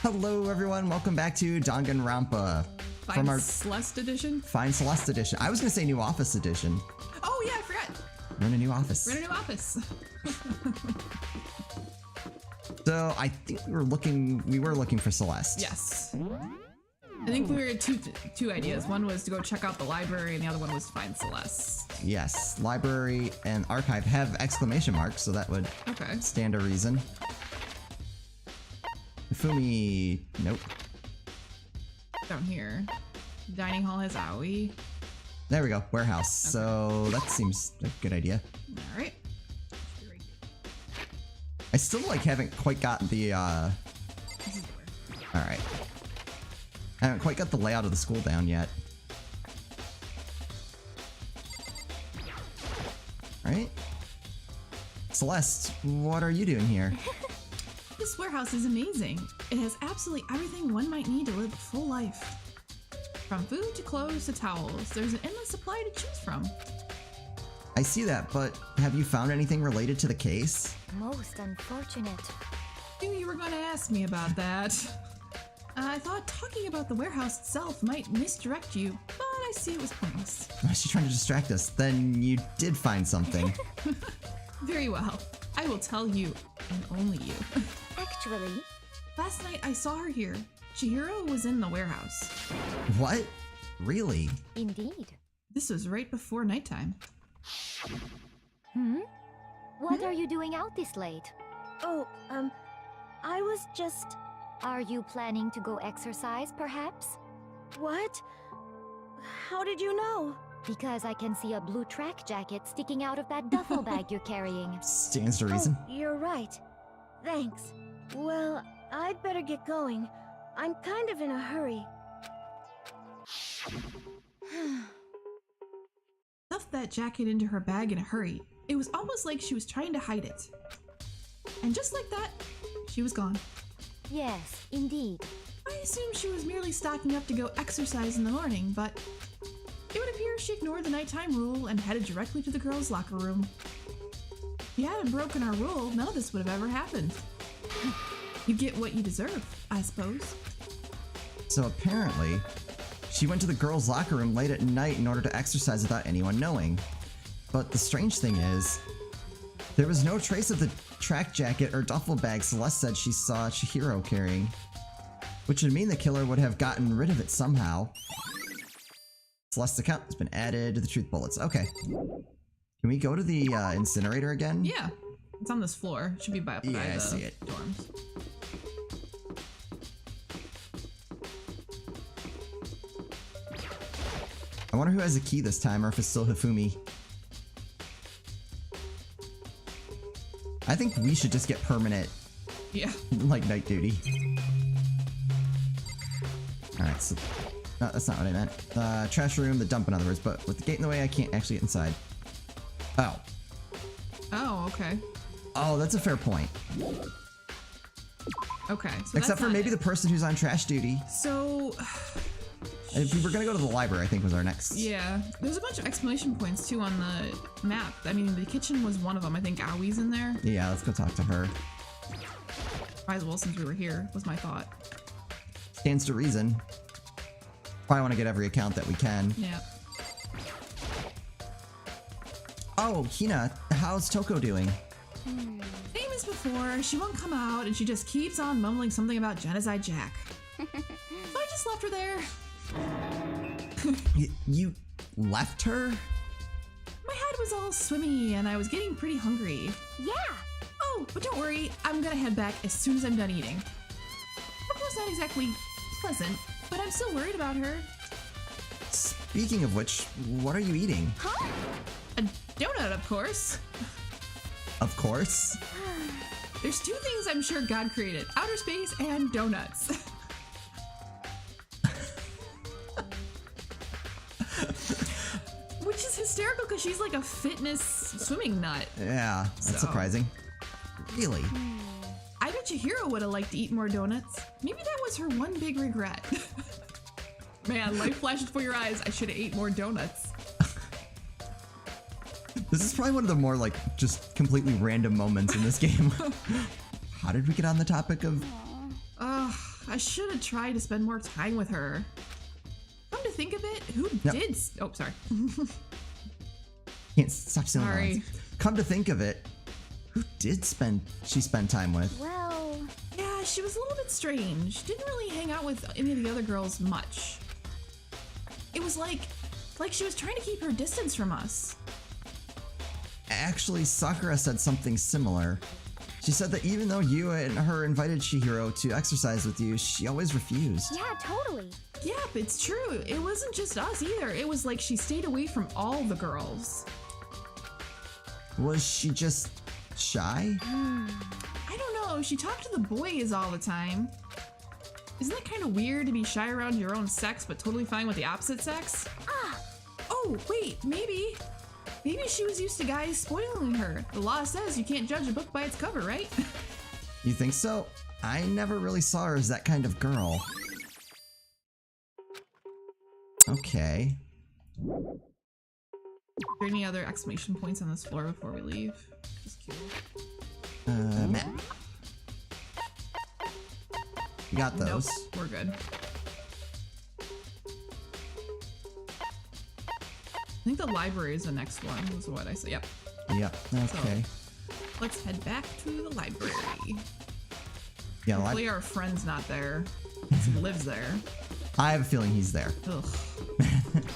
Hello everyone, welcome back to Danganronpa. From our Celeste edition? Fine Celeste edition. I was gonna say new office edition. Oh yeah, I forgot. We're in a new office. We're in a new office. So I think we were looking for Celeste. Yes. I think we were two ideas. One was to go check out the library and the other one was to find Celeste. Yes, library and archive have exclamation marks, so that would stand a reason. Fumi, nope. Down here. Dining hall has Aoi. There we go, warehouse. Okay. So that seems like a good idea. All right. I still haven't quite got the all right. I haven't quite got the layout of the school down yet. All right. Celeste, what are you doing here? This warehouse is amazing. It has absolutely everything one might need to live a full life. From food to clothes to towels, there's an endless supply to choose from. I see that, but have you found anything related to the case? Most unfortunate. Knew you were going to ask me about that. I thought talking about the warehouse itself might misdirect you, but I see it was pointless. Why is she trying to distract us? Then you did find something. Very well. I will tell you, and only you. Actually, last night I saw her here. Chihiro was in the warehouse. What? Really? Indeed. This was right before nighttime. What are you doing out this late? Oh, I was just... Are you planning to go exercise, perhaps? What? How did you know? Because I can see a blue track jacket sticking out of that duffel bag you're carrying. Stands to reason. Oh, you're right. Thanks. Well, I'd better get going. I'm kind of in a hurry. Stuffed that jacket into her bag in a hurry. It was almost like she was trying to hide it. And just like that, she was gone. Yes, indeed. I assumed she was merely stocking up to go exercise in the morning, but it would appear she ignored the nighttime rule and headed directly to the girls' locker room. If you hadn't broken our rule, none of this would have ever happened. You get what you deserve, I suppose. So apparently, she went to the girls' locker room late at night in order to exercise without anyone knowing. But the strange thing is, there was no trace of the track jacket or duffel bag Celeste said she saw Chihiro carrying, which would mean the killer would have gotten rid of it somehow. Celeste's account has been added to the truth bullets. Okay. Can we go to the incinerator again? Yeah. It's on this floor. It should be by the I see it. Dorms. I wonder who has a key this time, or if it's still Hifumi. I think we should just get permanent, night duty. Alright, so... No, that's not what I meant. Trash room, the dump in other words, but with the gate in the way, I can't actually get inside. Oh. Oh, okay. Oh, that's a fair point. Okay, so except for maybe the person who's on trash duty. So... If we were gonna go to the library, I think was our next. Yeah, there's a bunch of exclamation points too on the map. I mean, the kitchen was one of them. I think Aoi's in there. Yeah, let's go talk to her. Might as well since we were here, was my thought. Stands to reason. Probably want to get every account that we can. Yeah. Oh, Hina, how's Toko doing? Same as before. She won't come out, and she just keeps on mumbling something about Genocide Jack. So I just left her there. You left her? My head was all swimmy, and I was getting pretty hungry. Yeah! Oh, but don't worry. I'm gonna head back as soon as I'm done eating. Of course, not exactly pleasant, but I'm still worried about her. Speaking of which, what are you eating? Huh? A donut, of course. Of course. There's two things I'm sure God created: outer space and donuts. Which is hysterical because she's like a fitness swimming nut. Yeah, that's surprising. Really? I bet Chihiro would have liked to eat more donuts. Maybe that was her one big regret. Man, life flashes before your eyes. I should have ate more donuts. This is probably one of the more just completely random moments in this game. How did we get on the topic of... I should have tried to spend more time with her. Come to think of it, who did? Oh, sorry. Can't stop saying Sorry. lines. Come to think of it, who did she spend time with? Well, Yeah, she was a little bit strange. Didn't really hang out with any of the other girls much. It was like she was trying to keep her distance from us. Actually, Sakura said something similar. She said that even though you and her invited Chihiro to exercise with you, she always refused. Yeah, totally. Yep, it's true. It wasn't just us either. It was like she stayed away from all the girls. Was she just shy? I don't know. She talked to the boys all the time. Isn't that kind of weird to be shy around your own sex but totally fine with the opposite sex? Oh, wait, maybe. Maybe she was used to guys spoiling her. The law says you can't judge a book by its cover, right? You think so? I never really saw her as that kind of girl. Okay. Are there any other exclamation points on this floor before we leave? Just curious. Matt. You got those. Nope, we're good. I think the library is the next one, was what I said. Yep. Yep, okay. Let's head back to the library. Yeah, Hopefully our friend's not there. He lives there. I have a feeling he's there. Ugh.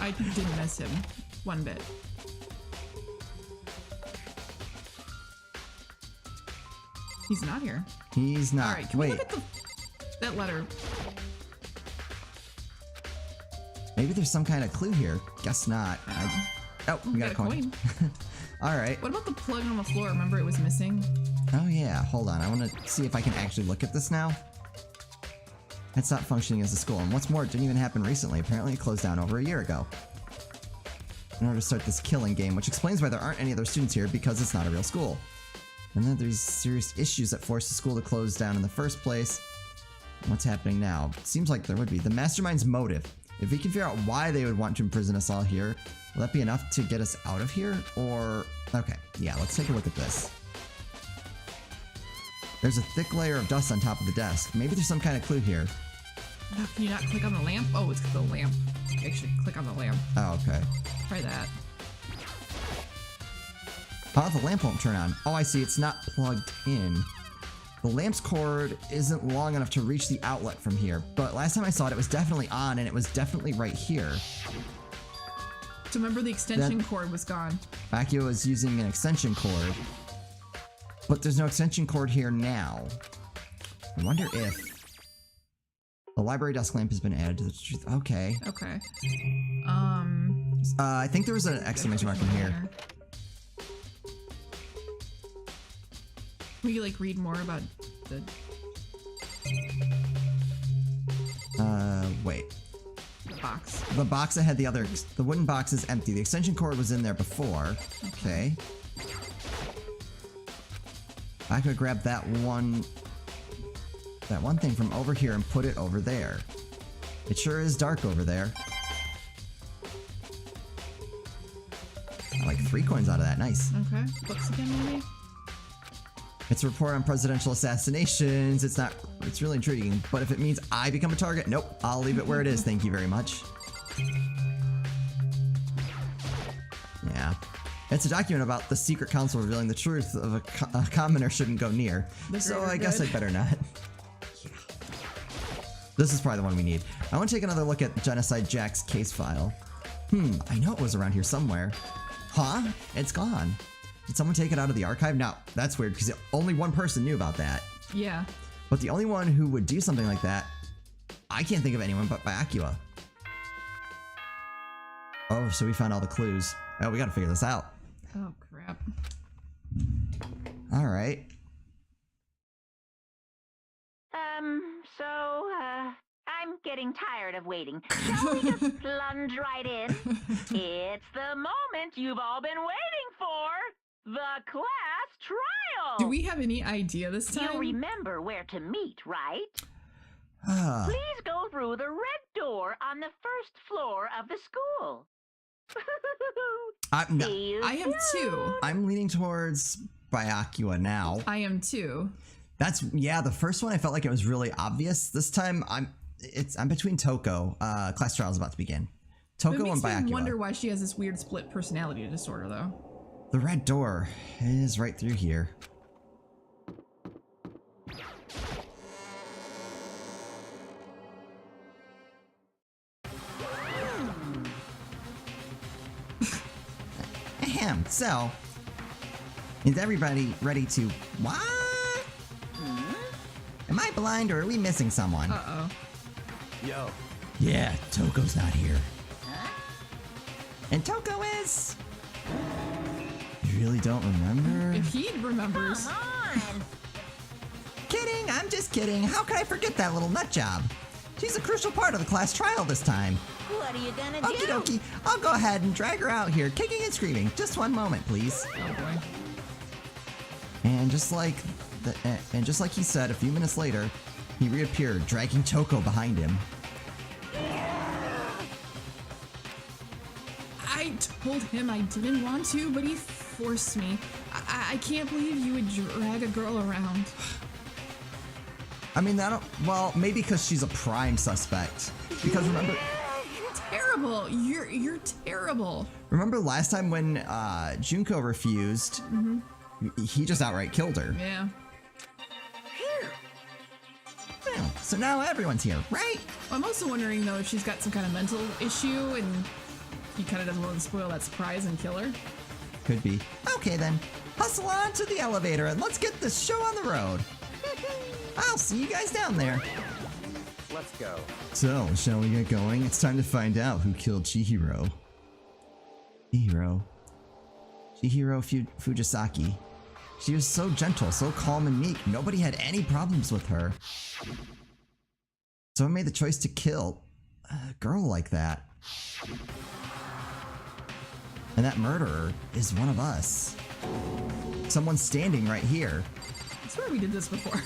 I didn't miss him one bit. He's not here. He's not. Alright, can Wait, we look at that letter? maybe there's some kind of clue here. Guess not. Oh, we got a coin. Alright. What about the plug on the floor? Remember it was missing? Oh yeah, hold on. I want to see if I can actually look at this now. It's not functioning as a school, and what's more, it didn't even happen recently. Apparently it closed down over a year ago. In order to start this killing game, which explains why there aren't any other students here, because it's not a real school. And then there's serious issues that forced the school to close down in the first place. What's happening now? Seems like there would be. The mastermind's motive. If we can figure out why they would want to imprison us all here, will that be enough to get us out of here? Or... okay, yeah, let's take a look at this. There's a thick layer of dust on top of the desk. Maybe there's some kind of clue here. Oh, can you not click on the lamp? Oh, it's the lamp. Actually, click on the lamp. Oh, okay. Try that. Oh, the lamp won't turn on. Oh, I see. It's not plugged in. The lamp's cord isn't long enough to reach the outlet from here, but last time I saw it, it was definitely on, and it was definitely right here. So remember the extension cord was gone. Akio is using an extension cord, but there's no extension cord here now. I wonder if the library desk lamp has been added to the truth. Okay. Okay. I think there was an exclamation mark in here. Will you like read more about the... Wait. the box? The box that had the wooden box is empty. The extension cord was in there before. Okay. I could grab that one thing from over here and put it over there. It sure is dark over there. I like 3 coins out of that. Nice. Okay. Books again, maybe? It's a report on presidential assassinations. It's really intriguing. But if it means I become a target, nope. I'll leave it where it is. Thank you very much. Yeah. It's a document about the secret council revealing the truth of a commoner shouldn't go near. So I guess I'd better not. Yeah. This is probably the one we need. I want to take another look at Genocide Jack's case file. I know it was around here somewhere. Huh? It's gone. Did someone take it out of the archive? Now, that's weird because only one person knew about that. Yeah. But the only one who would do something like that, I can't think of anyone but Akio. Oh, so we found all the clues. Oh, we gotta figure this out. Oh, crap. Alright. I'm getting tired of waiting. Shall we just plunge right in? It's the moment you've all been waiting for. The class trial. Do we have any idea this time? You remember where to meet, right? Ah. Please go through the red door on the first floor of the school. See you I am soon. too. I'm leaning towards Byakuya now. I am too. Yeah, the first one I felt like it was really obvious. This time I'm between Toko. Class trial is about to begin. Toko and I Byakuya. wonder why she has this weird split personality disorder, though. The red door is right through here. Ahem. So, is everybody ready to what? Am I blind or are we missing someone? Uh-oh. Yo. Yeah, Toko's not here. And Toko is... You really don't remember? If he remembers. Kidding, I'm just kidding. How could I forget that little nut job? She's a crucial part of the class trial this time. What are you gonna Okie dokie, I'll go ahead and drag her out here, kicking and screaming. Just one moment, please. Oh boy. And just like he said, a few minutes later, he reappeared, dragging Toko behind him. I told him I didn't want to, but he forced me. I can't believe you would drag a girl around. I mean, well, maybe because she's a prime suspect. Because remember... Terrible. You're terrible. Remember last time when Junko refused? Mm-hmm. He just outright killed her. Yeah. Well, so now everyone's here, right? I'm also wondering, though, if she's got some kind of mental issue and he kind of doesn't want to spoil that surprise and kill her. Could be. Okay then, hustle on to the elevator and let's get this show on the road. I'll see you guys down there. Let's go. So, shall we get going? It's time to find out who killed Chihiro. Chihiro Fujisaki. She was so gentle, so calm and meek, nobody had any problems with her. So I made the choice to kill a girl like that. And that murderer is one of us. Someone standing right here. I swear we did this before.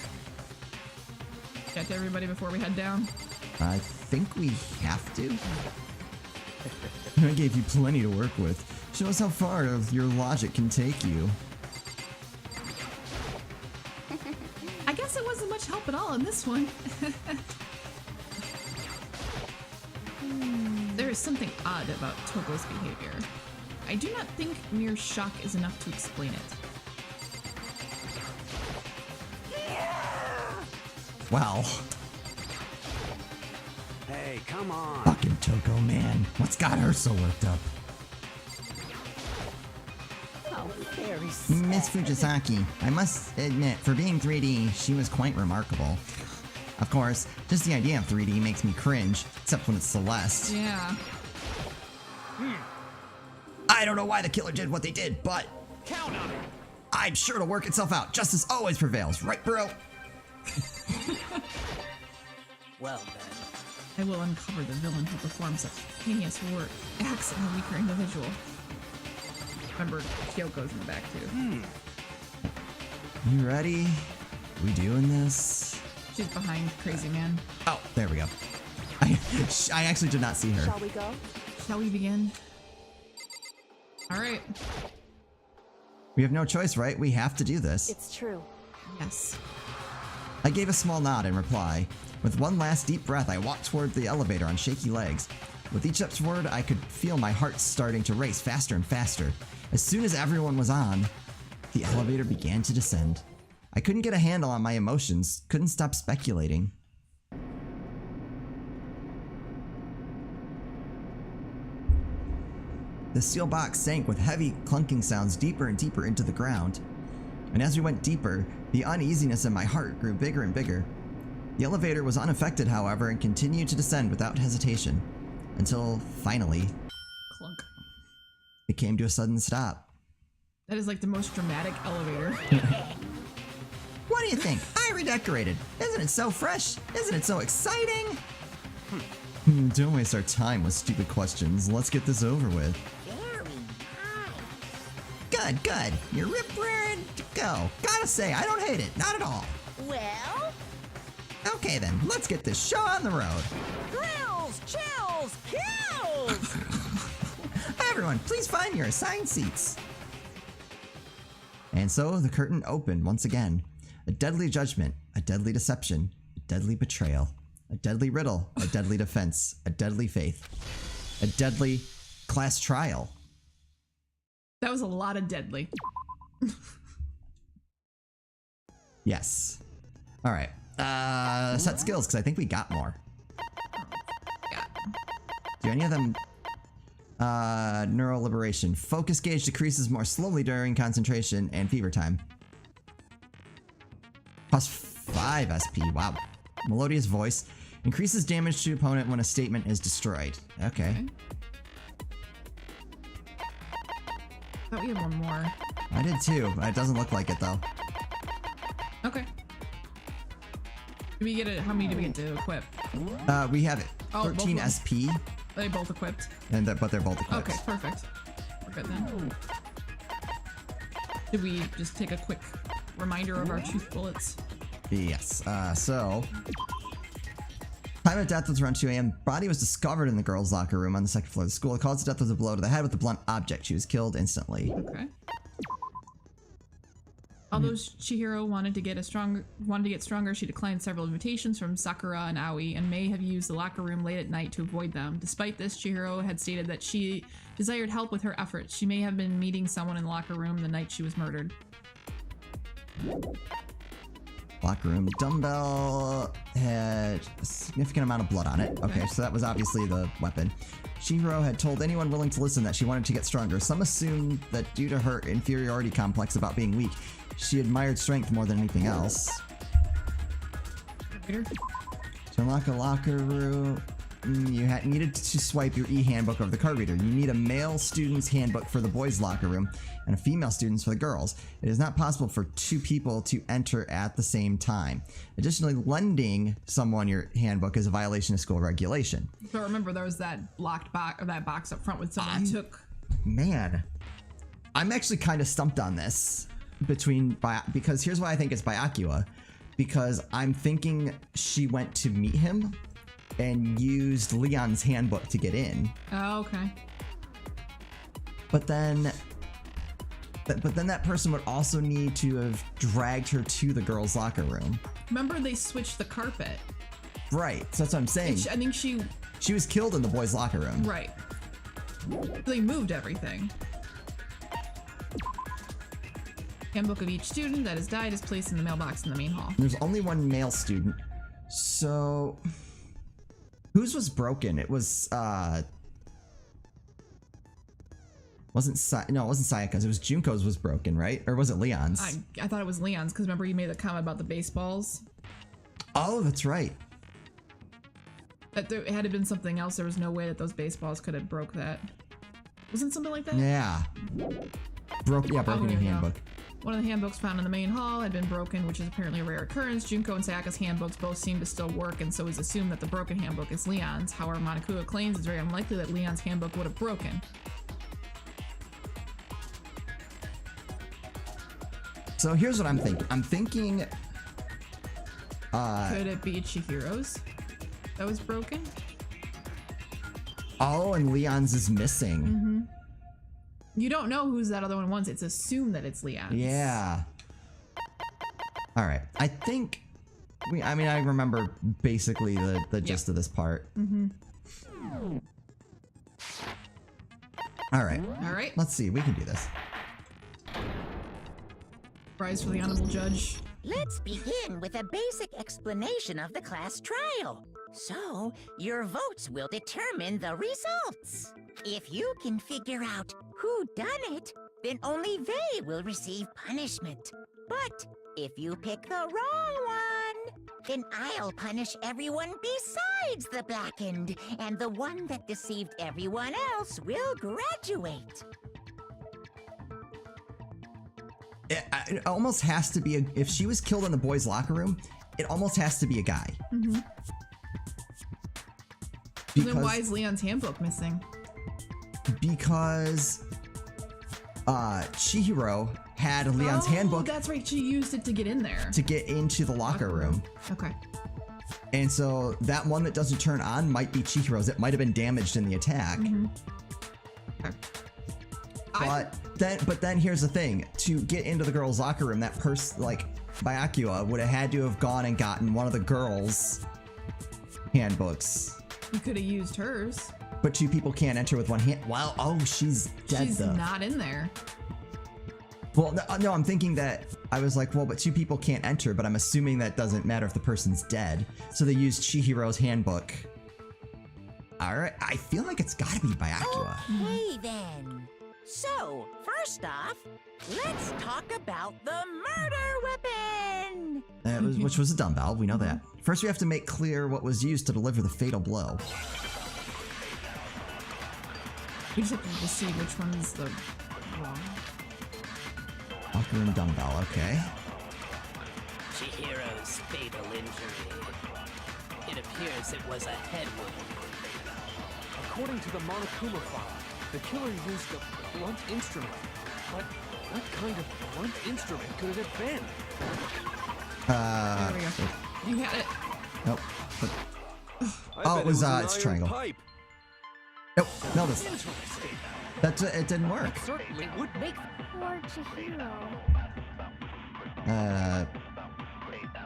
Get to everybody before we head down. I think we have to. I gave you plenty to work with. Show us how far your logic can take you. I guess it wasn't much help at all in this one. There is something odd about Toko's behavior. I do not think mere shock is enough to explain it. Well. Hey, come on. Fucking Toko, man. What's got her so worked up? Miss Fujisaki, I must admit, for being 3D, she was quite remarkable. Of course, just the idea of 3D makes me cringe, except when it's Celeste. Yeah. I don't know why the killer did what they did, but Count on it. I'm sure it'll work itself out. Justice always prevails, right, bro? Well then. I will uncover the villain who performs such heinous acts in a weaker individual. Remember, Kyoko's in the back too. You ready? We doing this? She's behind Crazy Man. Oh, there we go. I actually did not see her. Shall we go? Shall we begin? Alright. We have no choice, right? We have to do this. It's true. Yes. I gave a small nod in reply. With one last deep breath, I walked toward the elevator on shaky legs. With each step forward, I could feel my heart starting to race faster and faster. As soon as everyone was on, the elevator began to descend. I couldn't get a handle on my emotions, couldn't stop speculating. The steel box sank with heavy clunking sounds deeper and deeper into the ground. And as we went deeper, the uneasiness in my heart grew bigger and bigger. The elevator was unaffected, however, and continued to descend without hesitation. Until, finally, Clunk. it came to a sudden stop. That is like the most dramatic elevator. What do you think? I redecorated. Isn't it so fresh? Isn't it so exciting? Don't waste our time with stupid questions. Let's get this over with. Very nice. Good. You're rip-raring to go. Gotta say, I don't hate it. Not at all. Well, Okay then, let's get this show on the road. thrills, chills, kills! Everyone, please find your assigned seats. And so the curtain opened once again. a deadly judgment, a deadly deception, a deadly betrayal, a deadly riddle, a deadly defense, a deadly faith, a deadly class trial. That was a lot of deadly. Yes. All right. Set skills, because I think we got more. Yeah. Do any of them... neural liberation. Focus gauge decreases more slowly during concentration and fever time. Plus 5 SP. Wow. Melodious voice. Increases damage to opponent when a statement is destroyed. Okay. Thought we had one more. I did too. It doesn't look like it though. Okay. Do we get it? How many do we get to equip? We have it. Oh, 13 both of SP. Are they both equipped? And but they're both equipped. Okay, perfect. We're good then. Did we just take a quick reminder of our truth bullets? Yes. So time of death was around 2 a.m. Body was discovered in the girls' locker room on the second floor of the school. The cause of death was a blow to the head with a blunt object. She was killed instantly. Okay. Although Chihiro wanted to get stronger, she declined several invitations from Sakura and Aoi and may have used the locker room late at night to avoid them. Despite this, Chihiro had stated that she desired help with her efforts. She may have been meeting someone in the locker room the night she was murdered. Locker room. The dumbbell had a significant amount of blood on it. Okay, so that was obviously the weapon. Chihiro had told anyone willing to listen that she wanted to get stronger. Some assumed that due to her inferiority complex about being weak, she admired strength more than anything else. To unlock a locker room, you needed to swipe your e-handbook over the card reader. You need a male student's handbook for the boys' locker room and a female student's for the girls. It is not possible for 2 people to enter at the same time. Additionally, lending someone your handbook is a violation of school regulation. But remember, there was that locked box, or that box up front with someone took. Man, I'm actually kind of stumped on this because here's why I think it's Byakuya. Because I'm thinking she went to meet him and used Leon's handbook to get in. Oh, okay. But then that person would also need to have dragged her to the girls' locker room. Remember, they switched the carpet. Right, so that's what I'm saying. I think she was killed in the boys' locker room. Right. They moved everything. Handbook of each student that has died is placed in the mailbox in the main hall. There's only one male student. So whose was broken? It was it wasn't Sayaka's. It was Junko's was broken, right? Or was it Leon's? I thought it was Leon's because remember you made the comment about the baseballs. Oh, that's right. That there had been something else. There was no way that those baseballs could have broke that. Wasn't something like that? Yeah. Broken in handbook. One of the handbooks found in the main hall had been broken, which is apparently a rare occurrence. Junko and Sayaka's handbooks both seem to still work, and so it's assumed that the broken handbook is Leon's. However, Monokuma claims it's very unlikely that Leon's handbook would have broken. So here's what I'm thinking. I'm thinking... could it be Chihiro's that was broken? Oh, and Leon's is missing. Mm-hmm. You don't know who's that other one was. It's assumed that it's Leon's. Yeah. All right. I think... I remember basically the gist of this part. Mm-hmm. All right. All right. Let's see. We can do this. Prize for the honorable judge. Let's begin with a basic explanation of the class trial. So, your votes will determine the results. If you can figure out who done it, then only they will receive punishment. But if you pick the wrong one, then I'll punish everyone besides the blackened, and the one that deceived everyone else will graduate. It almost has to be if she was killed in the boys' locker room, it almost has to be a guy. Mm-hmm. Then why is Leon's handbook missing? Because Chihiro had Leon's handbook. That's right. She used it to get in there. To get into the locker room. Okay. And so that one that doesn't turn on might be Chihiro's. It might have been damaged in the attack. Mm-hmm. Okay. But then here's the thing: to get into the girls' locker room, that person, like, Byakuya would have had to have gone and gotten one of the girls' handbooks. You could have used hers. But 2 people can't enter with one hand. Well, oh, she's dead She's though. not in there. Well, no, I'm thinking that I was like, well, but 2 people can't enter, but I'm assuming that doesn't matter if the person's dead. So they used Chihiro's handbook. All right, I feel like it's gotta be Byakuya. Okay then. So, first off, let's talk about the murder weapon! Which was a dumbbell, we know that. First, we have to make clear what was used to deliver the fatal blow. We just have to see which one's the wrong. Locker room dumbbell, okay. Chihiro's fatal injury. It appears it was a head wound. According to the Monokuma file, the killer used a blunt instrument. But what kind of blunt instrument could it have been? There we go. You had it. Nope. But, I oh, bet it was, an it's iron triangle. Pipe. Nope, no, this. Interesting. It didn't work. Certainly would make. Poor Chihiro.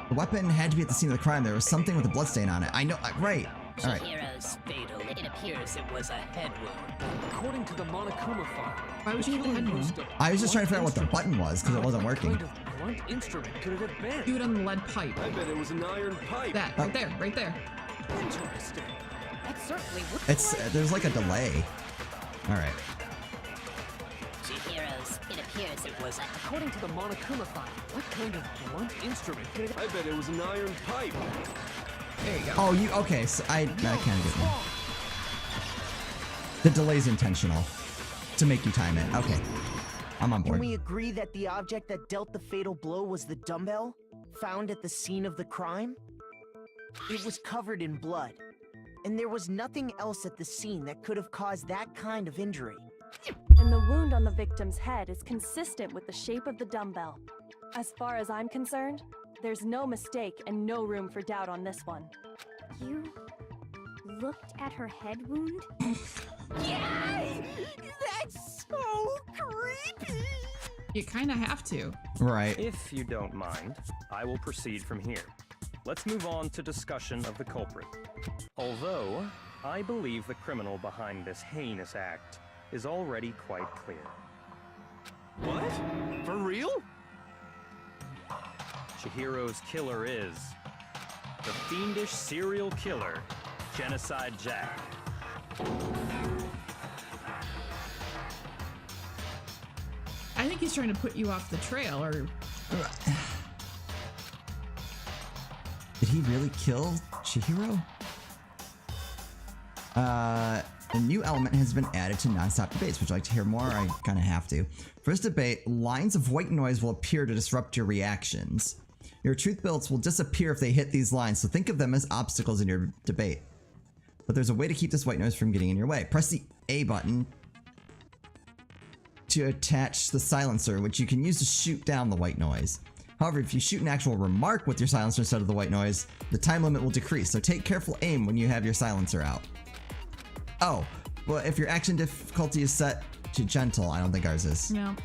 The weapon had to be at the scene of the crime. There was something with a bloodstain on it. I know, right. All right. Chihiro's fatal. It appears it was a head wound. According to the Monokuma file, Why would you have a head wound? I was just trying to figure out what the button was because it wasn't working. What kind of blunt instrument could it have been? Do it on the lead pipe. I bet it was an iron pipe. That, right there, right there. Interesting. That certainly would. It's there's like a delay. All right. Chihiro's. It appears it was a. According to the Monokuma file, what kind of blunt instrument could it have I bet it was an iron pipe. There you go. Oh, you okay? So I kind of get that. The delay's intentional to make you time it. Okay, I'm on Can board. we agree that the object that dealt the fatal blow was the dumbbell found at the scene of the crime? It was covered in blood, and there was nothing else at the scene that could have caused that kind of injury. And the wound on the victim's head is consistent with the shape of the dumbbell. As far as I'm concerned, there's no mistake and no room for doubt on this one. You looked at her head wound? Yay! That's so creepy! You kind of have to. Right. If you don't mind, I will proceed from here. Let's move on to discussion of the culprit. Although, I believe the criminal behind this heinous act is already quite clear. What? For real? Chihiro's killer is the fiendish serial killer, Genocide Jack. I think he's trying to put you off the trail, or Did he really kill Chihiro? A new element has been added to non-stop debates. Would you like to hear more? I kind of have to. First debate, lines of white noise will appear to disrupt your reactions. Your truth bullets will disappear if they hit these lines, so think of them as obstacles in your debate. But there's a way to keep this white noise from getting in your way. Press the A button to attach the silencer, which you can use to shoot down the white noise. However, if you shoot an actual remark with your silencer instead of the white noise, the time limit will decrease, so take careful aim when you have your silencer out. Oh, well, if your action difficulty is set to gentle, I don't think ours is. no.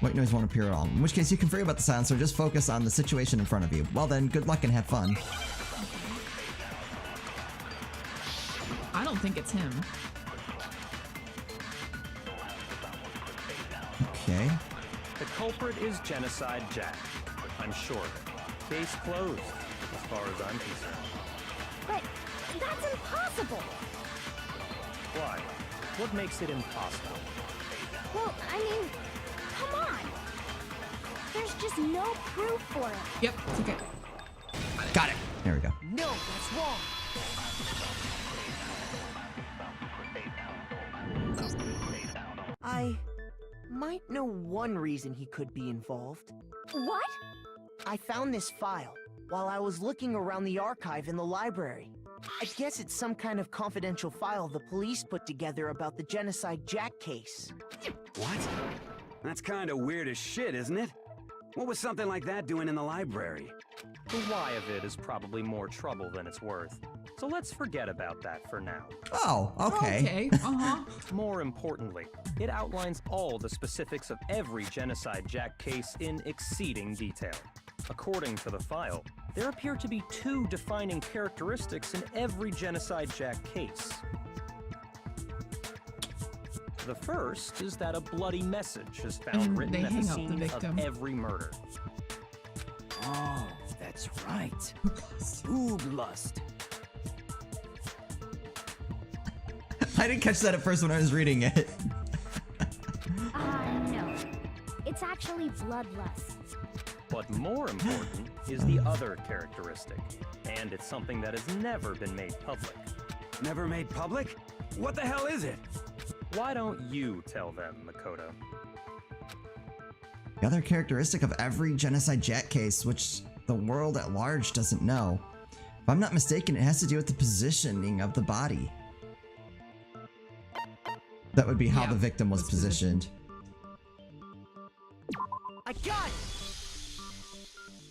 White noise won't appear at all. In which case, you can forget about the silencer, just focus on the situation in front of you. Well then, good luck and have fun. I don't think it's him. Okay. The culprit is Genocide Jack. I'm sure. Case closed, as far as I'm concerned. But that's impossible! Why? What makes it impossible? Well, I mean, come on! There's just no proof for it. Yep, it's okay. Got it. There we go. No, that's wrong. I might know one reason he could be involved. What? I found this file while I was looking around the archive in the library. I guess it's some kind of confidential file the police put together about the Genocide Jack case. What? That's kind of weird as shit, isn't it? What was something like that doing in the library? The why of it is probably more trouble than it's worth. So let's forget about that for now. Oh, okay. Okay, uh-huh. More importantly, it outlines all the specifics of every Genocide Jack case in exceeding detail. According to the file, there appear to be two defining characteristics in every Genocide Jack case. The first is that a bloody message is found And written they at the hang up the scene victim. of every murder. Oh, that's right. Ooblust. I didn't catch that at first when I was reading it. No. It's actually bloodlust. But more important is the other characteristic, and it's something that has never been made public. Never made public? What the hell is it? Why don't you tell them, Makoto? The other characteristic of every Genocide Jack case, which the world at large doesn't know. If I'm not mistaken, it has to do with the positioning of the body. That would be how the victim was positioned. I got it!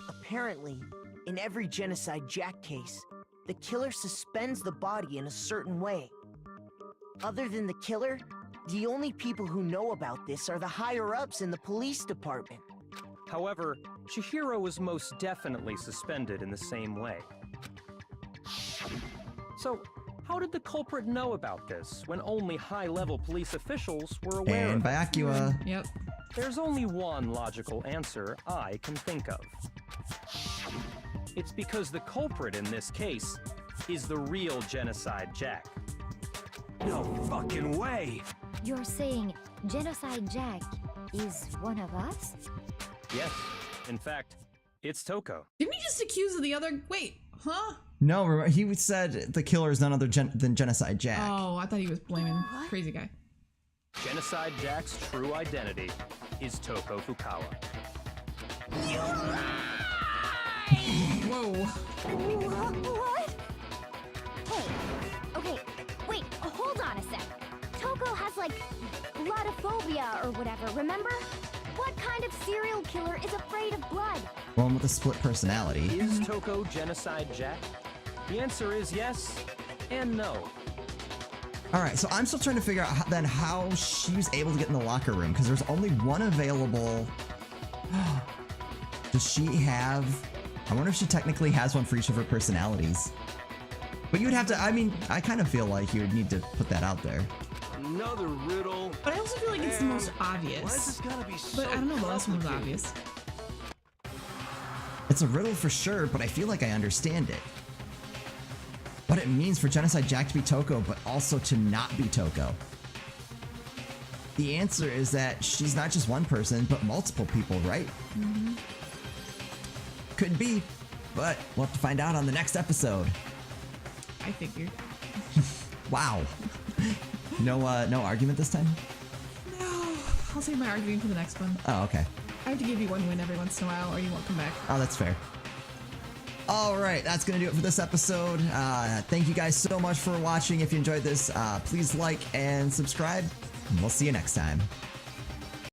Apparently, in every Genocide Jack case, the killer suspends the body in a certain way. Other than the killer, the only people who know about this are the higher-ups in the police department. However, Chihiro was most definitely suspended in the same way. So, how did the culprit know about this when only high-level police officials were aware And of by it? Acua. Yep. There's only one logical answer I can think of. It's because the culprit in this case is the real Genocide Jack. No fucking way! You're saying Genocide Jack is one of us? Yes, in fact, it's Toko. Didn't we just accuse the other? Wait, huh? No, he said the killer is none other than Genocide Jack. Oh, I thought he was blaming crazy guy. Genocide Jack's true identity is Toko Fukawa. Whoa. What? Hey, okay, wait, hold on a sec. Toko has like bloodophobia or whatever, remember? What kind of serial killer is afraid of blood? One with a split personality. Is Toko Genocide Jack? The answer is yes and no. Alright, so I'm still trying to figure out how she was able to get in the locker room, because there's only one available. Does she have... I wonder if she technically has one for each of her personalities. But you would have to, I mean, I kind of feel like you would need to put that out there. Another riddle. But I also feel like it's the most obvious. Why is this gotta be so But I don't know, the last one was complicated? obvious. It's a riddle for sure, but I feel like I understand it. What it means for Genocide Jack to be Toko, but also to not be Toko. The answer is that she's not just one person, but multiple people, right? Mm-hmm. Could be, but we'll have to find out on the next episode. I figured. Wow. No argument this time? No, I'll save my argument for the next one. Oh, okay. I have to give you one win every once in a while, or you won't come back. Oh, that's fair. All right, that's going to do it for this episode. Thank you guys so much for watching. If you enjoyed this, please like and subscribe, and we'll see you next time.